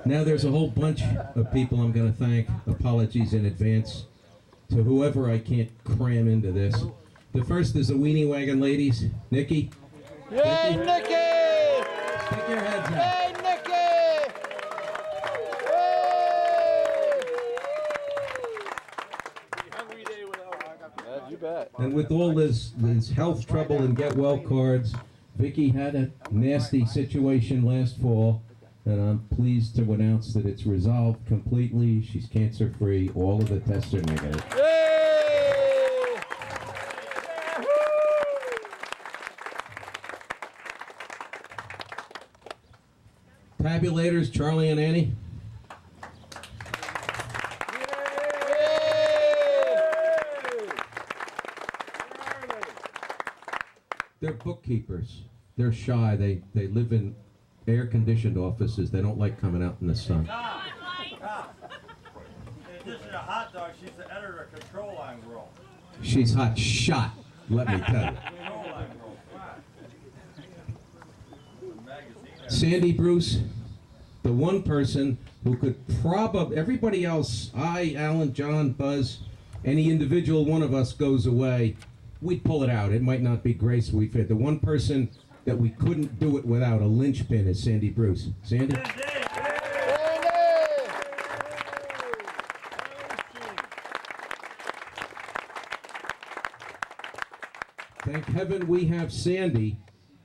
Now there's a whole bunch of people I'm going to thank. Apologies in advance to whoever I can't cram into this. The first is the Weenie Wagon ladies. Nikki. Yay, Nikki! Stick your heads out. Yay, Nikki! Yeah, you bet. And with all this health trouble and get well cards, Vicky had a nasty situation last fall, and I'm pleased to announce that it's resolved completely. She's cancer-free. All of the tests are negative. Yay! Tabulators, Charlie and Annie. They're bookkeepers. They're shy. They live in air-conditioned offices. They don't like coming out in the sun. In addition to hot dog, she's the editor of Control Line Girl. She's hot shot, let me tell you. Control Line Girl. Sandy Bruce, the one person who could probably, everybody else, I, Alan, John, Buzz, any individual one of us goes away, we'd pull it out. It might not be Grace we fit. The one person that we couldn't do it without, a linchpin, is Sandy Bruce. Sandy? Thank heaven we have Sandy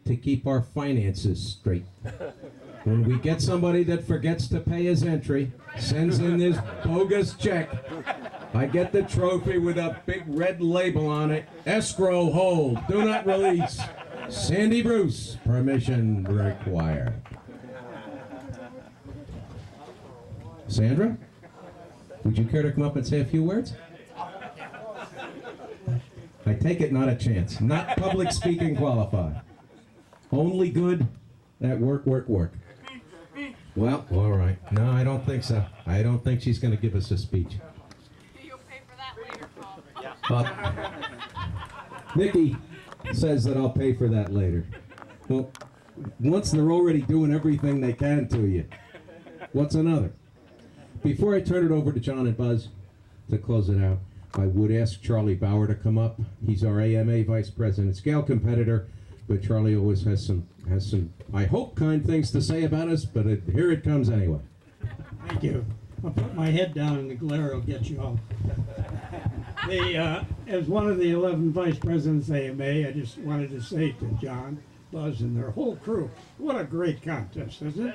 to keep our finances straight. When we get somebody that forgets to pay his entry, sends in this bogus check, I get the trophy with a big red label on it. Escrow hold, do not release. Sandy Bruce, permission required. Sandra, would you care to come up and say a few words? I take it not a chance. Not public speaking qualified. Only good at work. Well, all right. No, I don't think so. I don't think she's going to give us a speech. You'll pay for that later, Paul. Nikki says that I'll pay for that later. Well, once they're already doing everything they can to you, what's another? Before I turn it over to John and Buzz to close it out, I would ask Charlie Bauer to come up. He's our AMA Vice President, scale competitor, but Charlie always has some, I hope, kind things to say about us, but here it comes anyway. Thank you. I'll put my head down and the glare will get you all. As one of the 11 vice presidents of AMA, I just wanted to say to John, Buzz, and their whole crew, what a great contest, isn't it?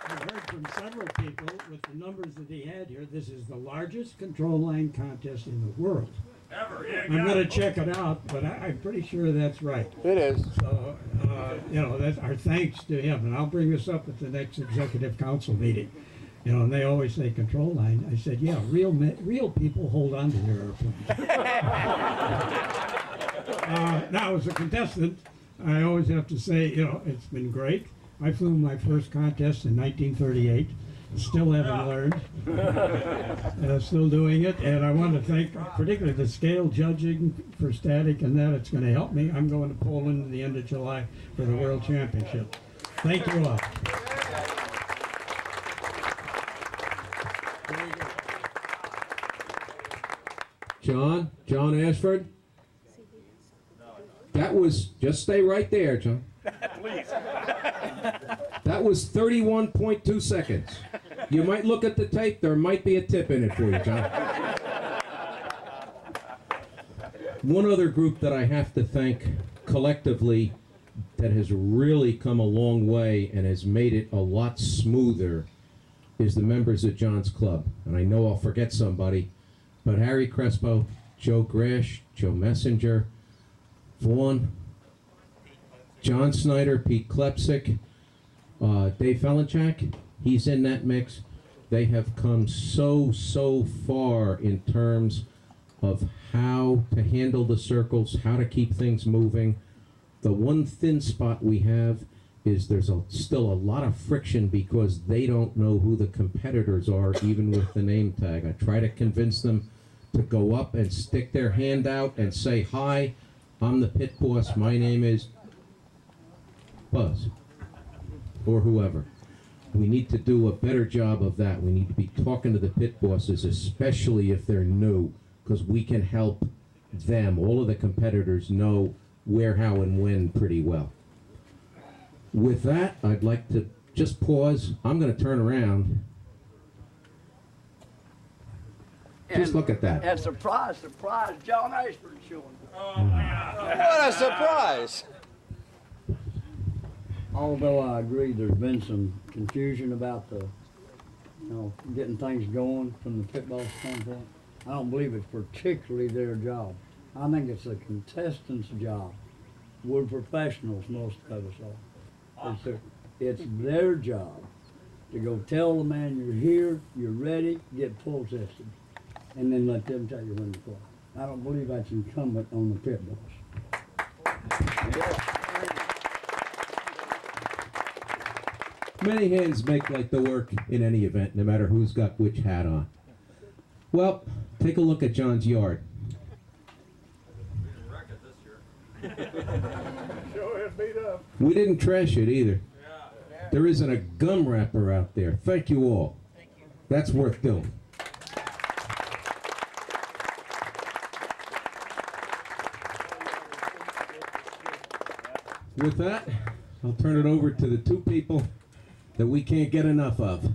I've heard from several people with the numbers that he had here, this is the largest control line contest in the world. Ever. Yeah, I'm going to check it out, but I'm pretty sure that's right. It is. So, that's our thanks to him. And I'll bring this up at the next executive council meeting. And they always say control line. I said, yeah, real people hold on to their airplanes. Now, as a contestant, I always have to say, it's been great. I flew my first contest in 1938. Still haven't learned. Still doing it. And I want to thank particularly the scale judging for static and that. It's going to help me. I'm going to Poland at the end of July for the World Championship. Thank you all. John Ashford? That was, just stay right there, John. Please. That was 31.2 seconds. You might look at the tape, there might be a tip in it for you, John. One other group that I have to thank collectively that has really come a long way and has made it a lot smoother is the members of John's Club. And I know I'll forget somebody, but Harry Crespo, Joe Grash, Joe Messenger, Vaughn, John Snyder, Pete Klepsick, Dave Felinchak, he's in that mix. They have come so far in terms of how to handle the circles, how to keep things moving. The one thin spot we have is there's still a lot of friction because they don't know who the competitors are, even with the name tag. I try to convince them to go up and stick their hand out and say, hi, I'm the pit boss, my name is, Buzz, or whoever. We need to do a better job of that. We need to be talking to the pit bosses, especially if they're new, because we can help them, all of the competitors, know where, how, and when pretty well. With that, I'd like to just pause. I'm going to turn around. Just look at that. And surprise, John Ashford showing. What a surprise! Although I agree there's been some confusion about the, getting things going from the pit boss standpoint, I don't believe it's particularly their job. I think it's the contestants' job. We're professionals, most of us are. It's their job to go tell the man you're here, you're ready, get full tested, and then let them tell you when to fly. I don't believe that's incumbent on the pit boss. Many hands make like the work in any event, no matter who's got which hat on. Well, take a look at John's yard. We didn't trash it either. There isn't a gum wrapper out there. Thank you all. That's worth doing. With that, I'll turn it over to the two people that we can't get enough of.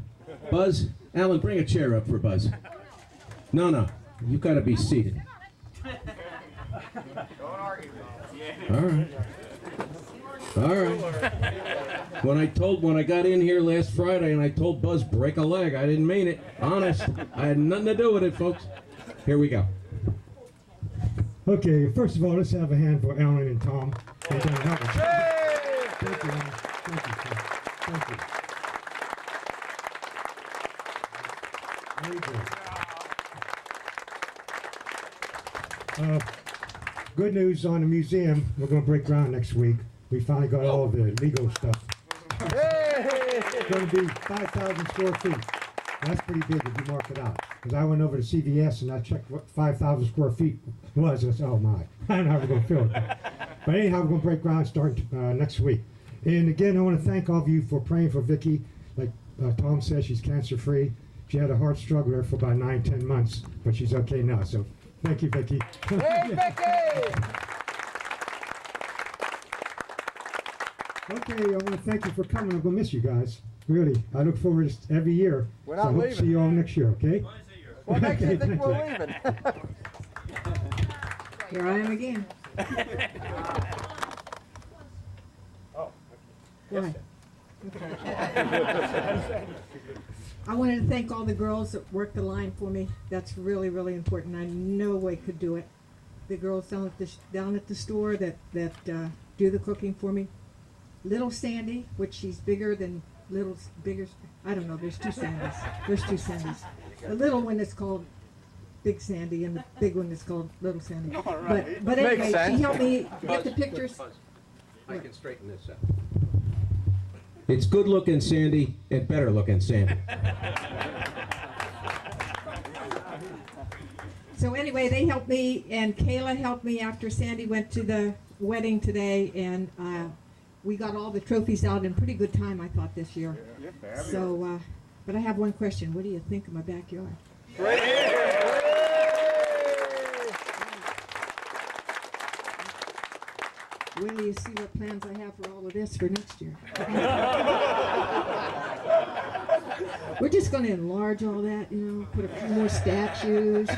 Buzz, Alan, bring a chair up for Buzz. No, you gotta be seated. All right. When I got in here last Friday and I told Buzz break a leg, I didn't mean it. Honest, I had nothing to do with it, folks. Here we go. Okay, first of all, let's have a hand for Alan and Tom. They've done that one. Thank you, Alan. Thank you, sir. Thank you. Very good. Good news on the museum. We're going to break ground next week. We finally got all the legal stuff. It's going to be 5,000 square feet. That's pretty big if you mark it out. Because I went over to CVS and I checked what 5,000 square feet was. I said, oh my, I don't know how we're going to fill it. But anyhow, we're going to break ground starting next week. And again, I want to thank all of you for praying for Vicki. Like Tom says, she's cancer free. She had a heart struggle there for about 9-10 months, but she's okay now. So thank you, Vicki. Hey, Vicky! Okay, I want to thank you for coming. I'm going to miss you guys. Really. I look forward to every year. We're So not I hope to leaving. see you all next year, okay? What makes you Okay, think thank we're you. leaving? Here I am again. Why? I wanted to thank all the girls that worked the line for me. That's really, really important. I no way could do it. The girls down at the store that do the cooking for me. Little Sandy, which she's bigger than bigger. I don't know. There's two Sandys. There's two Sandys. The little one is called Big Sandy, and the big one is called Little Sandy. But anyway, Makes sense. she helped me get the pictures. I can straighten this out. It's good looking Sandy and better looking Sandy. So anyway, they helped me, and Kayla helped me after Sandy went to the wedding today, and we got all the trophies out in pretty good time, I thought, this year. So, but I have one question. What do you think of my backyard? Wait till you see what plans I have for all of this for next year. We're just going to enlarge all that, put a few more statues,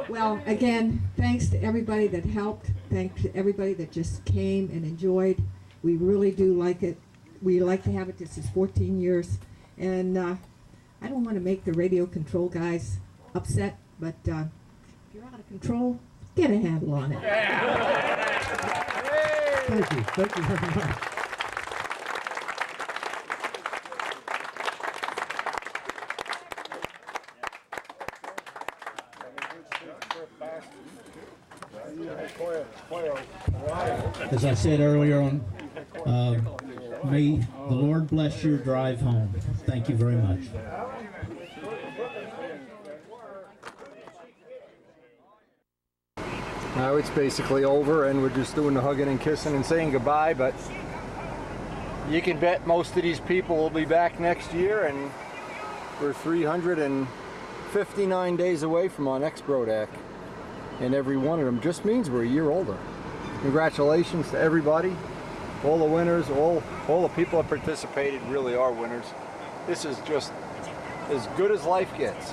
Well, again, thanks to everybody that helped. Thanks to everybody that just came and enjoyed. We really do like it. We like to have it. This is 14 years. And I don't want to make the radio control guys upset, but if you're out of control, get a handle on it. Thank you. Thank you very much. As I said earlier on, may the Lord bless your drive home. Thank you very much. Now it's basically over and we're just doing the hugging and kissing and saying goodbye, but you can bet most of these people will be back next year, and we're 359 days away from our next Brodak, and every one of them just means we're a year older. Congratulations to everybody, all the winners, all the people that participated really are winners. This is just as good as life gets.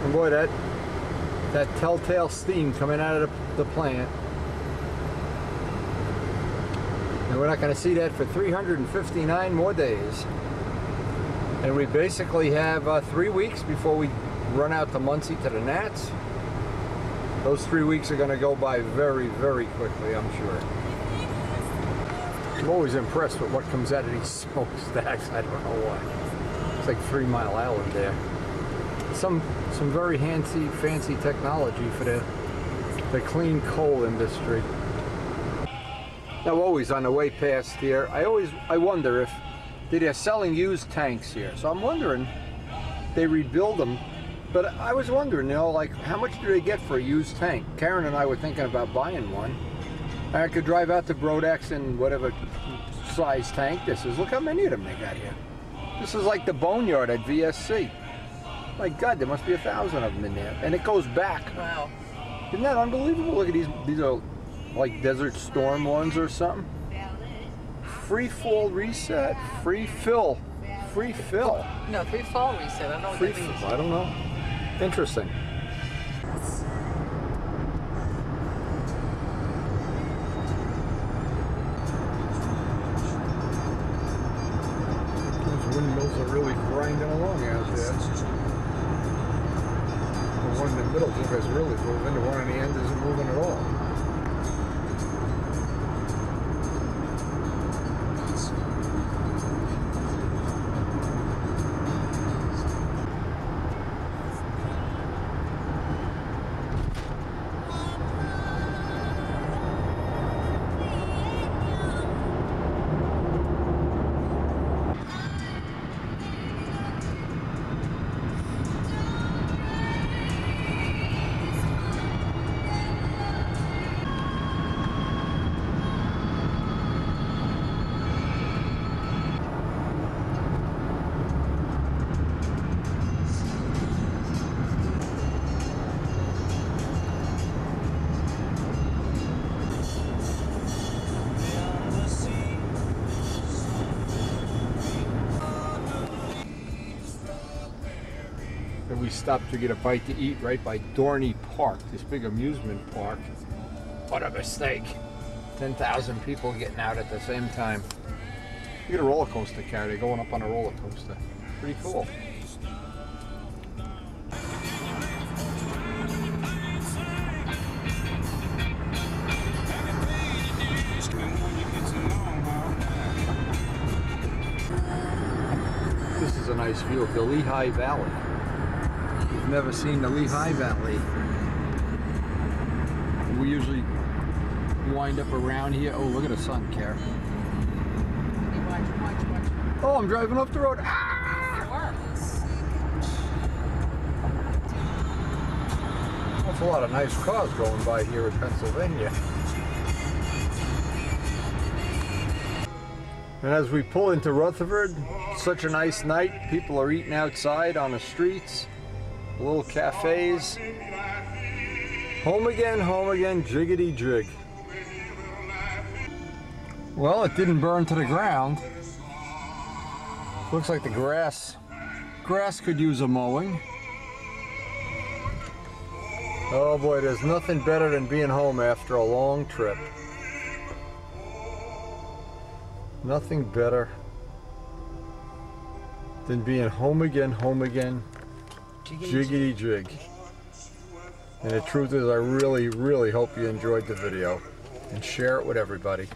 And boy, that telltale steam coming out of the plant. And we're not going to see that for 359 more days. And we basically have 3 weeks before we run out to Muncie to the Nats. Those 3 weeks are going to go by very, very quickly, I'm sure. I'm always impressed with what comes out of these smokestacks. I don't know why. It's like 3 Mile Island there. Some very fancy technology for the clean coal industry. Now, always on the way past here, I wonder if they're selling used tanks here. So I'm wondering, they rebuild them. But I was wondering, you know, like, how much do they get for a used tank? Karen and I were thinking about buying one. I could drive out to Brodak's in whatever size tank this is. Look how many of them they got here. This is like the boneyard at VSC. My God, there must be 1,000 of them in there. And it goes back. Wow. Isn't that unbelievable? Look at these. These are like Desert Storm ones or something. Free fall reset. Free fill. Free fill. No, free fall reset. I don't know what that means. I don't know. Interesting. Those windmills are really grinding along out there. The one in the middle is really moving. The one on the end isn't moving at all. We stopped to get a bite to eat right by Dorney Park, this big amusement park. What a mistake. 10,000 people getting out at the same time. You get a roller coaster carrier going up on a roller coaster. Pretty cool. This is a nice view of the Lehigh Valley. Never seen the Lehigh Valley. We usually wind up around here. Oh, look at the sun, Karen. Watch. Oh, I'm driving off the road. Ah! That's a lot of nice cars going by here in Pennsylvania. And as we pull into Rutherford, such a nice night. People are eating outside on the streets. Little cafes. Home again, jiggity jig. Well, it didn't burn to the ground. Looks like the grass could use a mowing. Oh boy, there's nothing better than being home after a long trip. Nothing better than being home again. Jiggity jig. And the truth is, I really, really hope you enjoyed the video and share it with everybody.